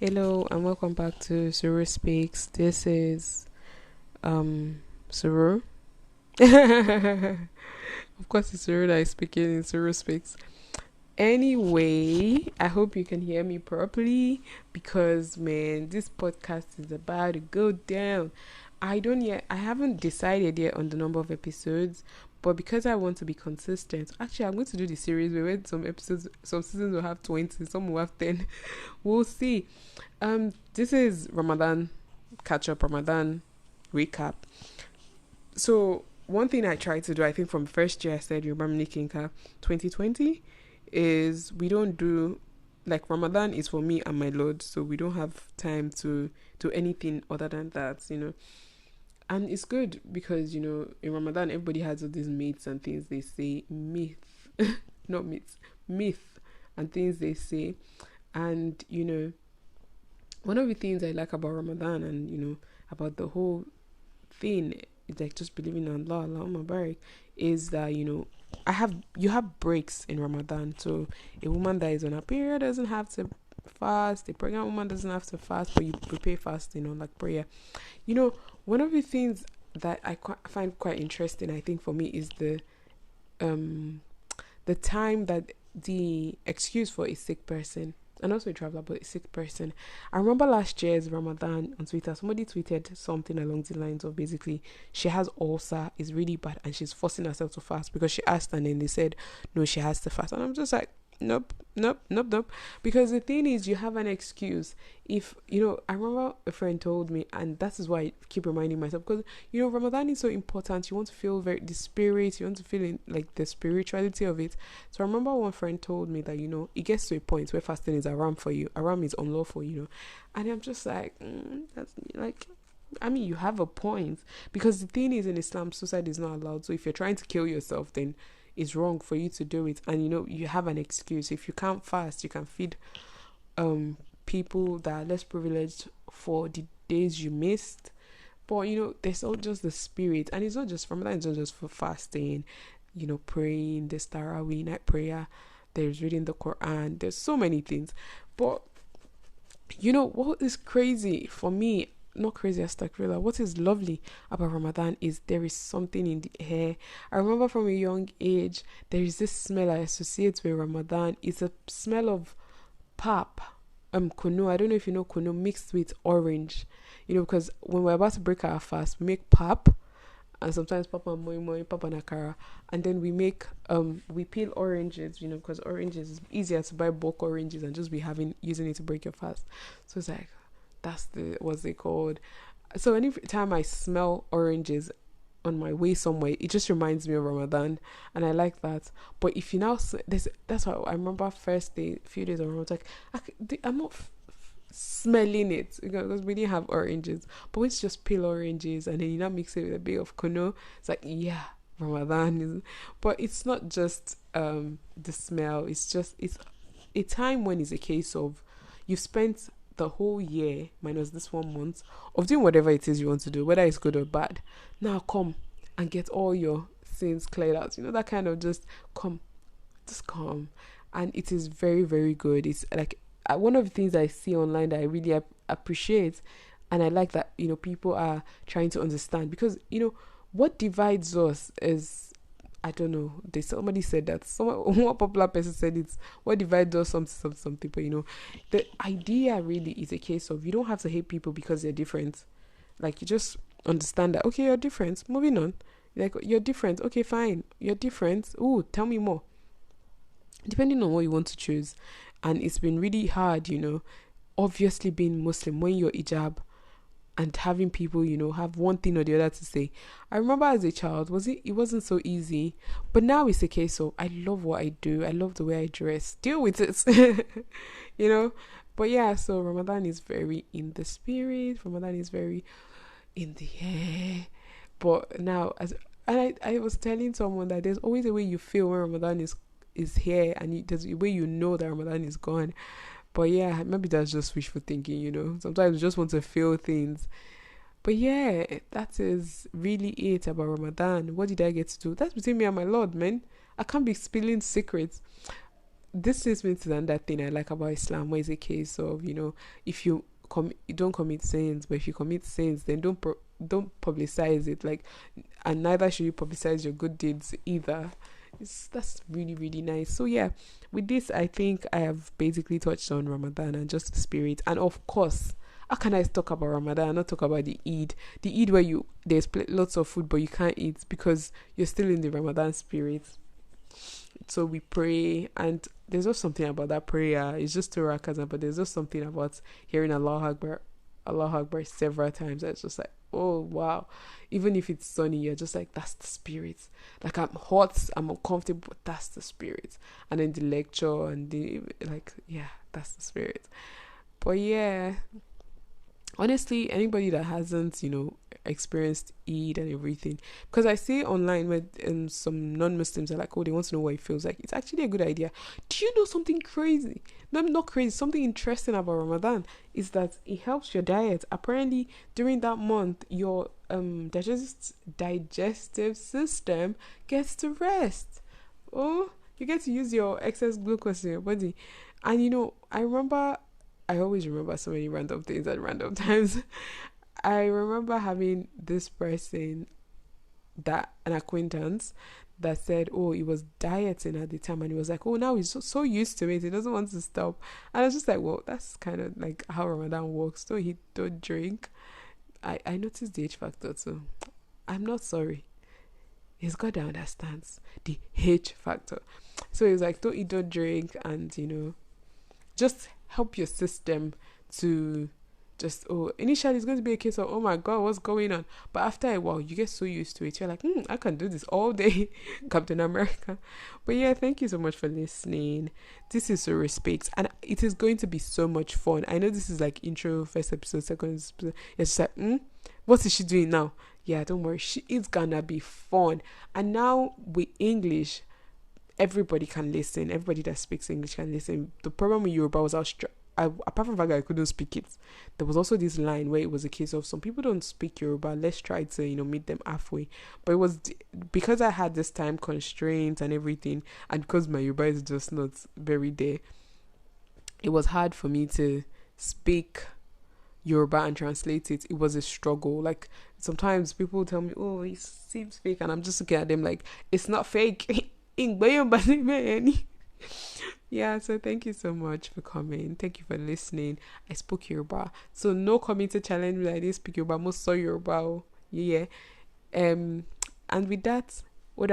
Hello and welcome back to Suru Speaks. This is Suru. Of course it's Suru that is speaking in Suru Speaks. Anyway, I hope you can hear me properly because man, this podcast is about to go down. I haven't decided yet on the number of episodes, but because I want to be consistent, actually I'm going to do the series where some seasons will have 20, some will have 10. We'll see. This is Ramadan catch up, Ramadan recap. So one thing I tried to do, I think from first year I said Yoruba Kinka 2020 is we don't do like Ramadan is for me and my Lord, so we don't have time to do anything other than that. And it's good because in Ramadan everybody has all these myths and things they say, myth, not myths, myth and things they say, and one of the things I like about Ramadan and about the whole thing is like just believing in Allah, Allahumma barik, is that you have breaks in Ramadan. So a woman that is on a period doesn't have to fast. A pregnant woman doesn't have to fast, but you prepare fasting like prayer. One of the things that I find quite interesting, I think for me, is the time that the excuse for a sick person and also a traveler, but a sick person. I remember last year's Ramadan on Twitter, somebody tweeted something along the lines of basically she has ulcer, is really bad, and she's forcing herself to fast because she asked and then they said no, she has to fast. And I'm just like, nope. Because the thing is, you have an excuse. If I remember a friend told me, and that is why I keep reminding myself, because Ramadan is so important. You want to feel the spirit, you want to feel in, like the spirituality of it. So I remember one friend told me that it gets to a point where fasting is haram for you, haram is unlawful, and I'm just like, that's like, I mean, you have a point, because the thing is, in Islam, suicide is not allowed. So if you're trying to kill yourself, then it's wrong for you to do it. And you have an excuse. If you can't fast, you can feed people that are less privileged for the days you missed. But there's all just the spirit, and it's not just Ramadan. It's not just for fasting, praying, there's Tarawih, night prayer, there's reading the Quran, there's so many things. But what is crazy for me, not crazy as Astaghfirullah, what is lovely about Ramadan is there is something in the air. I remember from a young age, there is this smell I associate with Ramadan. It's a smell of pap, kunu. I don't know if you know kunu, mixed with orange. Because when we're about to break our fast, we make pap, and sometimes papa and moi moi, papa and akara, and then we make we peel oranges, because oranges is easier to buy bulk oranges and just be using it to break your fast. So it's like, that's what's they called. So any time I smell oranges on my way somewhere, it just reminds me of Ramadan, and I like that. But if you now that's why I remember first day, few days of Ramadan, like I'm not smelling it because we didn't have oranges. But it's just peel oranges, and then you now mix it with a bit of kono. It's like, yeah, Ramadan is. But it's not just the smell. It's a time when it's a case of you've spent the whole year minus this 1 month of doing whatever it is you want to do, whether it's good or bad. Now come and get all your sins cleared out. That kind of just come. And it is very, very good. It's like one of the things I see online that I really appreciate, and I like that people are trying to understand, because what divides us is, I don't know. Somebody said that. One popular person said it's what divides us some people. The idea really is a case of you don't have to hate people because they're different. Like, you just understand that, okay, you're different. Moving on. Like, you're different. Okay, fine. You're different. Ooh, tell me more. Depending on what you want to choose. And it's been really hard, obviously being Muslim, when you're hijab and having people, have one thing or the other to say. I remember as a child, it wasn't so easy. But now it's a case of, I love what I do. I love the way I dress. Deal with it. But yeah, so Ramadan is very in the spirit. Ramadan is very in the air. But now, I was telling someone that there's always a way you feel when Ramadan is here, and there's a way that Ramadan is gone. But yeah, maybe that's just wishful thinking, Sometimes you just want to feel things. But yeah, that is really it about Ramadan. What did I get to do? That's between me and my Lord, man. I can't be spilling secrets. this is me to another thing I like about Islam, where it's a case of, if you don't commit sins, but if you commit sins, then don't publicize it, like, and neither should you publicize your good deeds either. That's really, really nice. So yeah, with this, I think I have basically touched on Ramadan and just the spirit, and of course, how can I talk about Ramadan and not talk about the Eid where there's lots of food but you can't eat because you're still in the Ramadan spirit. So we pray, and there's just something about that prayer. It's just two rakahs, but there's just something about hearing Allah Akbar several times. It's just like, oh wow. Even if it's sunny, you're just like, that's the spirit. Like, I'm hot, I'm uncomfortable, but that's the spirit. And then the lecture and the, like, yeah, that's the spirit. But yeah, honestly, anybody that hasn't, experienced Eid and everything, because I see online where some non-Muslims are like, oh, they want to know what it feels like. It's actually a good idea. Do you know something crazy? No, not crazy. Something interesting about Ramadan is that it helps your diet. Apparently, during that month, your digestive system gets to rest. Oh, you get to use your excess glucose in your body. And I always remember so many random things at random times. I remember having this person, an acquaintance, that said, oh, he was dieting at the time, and he was like, oh, now he's so used to it, he doesn't want to stop. And I was just like, well, that's kind of like how Ramadan works. Don't eat, don't drink. I noticed the H factor too. I'm not sorry. It's God that understands the H factor. So he was like, don't eat, don't drink, and just help your system to initially it's going to be a case of, oh my god, what's going on? But after a while, you get so used to it. You're like, I can do this all day, Captain America. But yeah, thank you so much for listening. This is Suru Speaks, and it is going to be so much fun. I know this is like intro, first episode, second episode. It's just like, what is she doing now? Yeah, don't worry, it's gonna be fun. And now with English, everybody can listen. Everybody that speaks English can listen. The problem with Yoruba was apart from the fact that I couldn't speak it, there was also this line where it was a case of, some people don't speak Yoruba, let's try to meet them halfway. But it was because I had this time constraint and everything, and because my Yoruba is just not very there, it was hard for me to speak Yoruba and translate it. It was a struggle. Like, sometimes people tell me, oh, it seems fake, and I'm just looking at them like, it's not fake. Yeah, so thank you so much for coming. Thank you for listening. I spoke Yoruba, so no coming to challenge me like, I didn't speak Yoruba. Most saw Yoruba. Yeah. And with that, what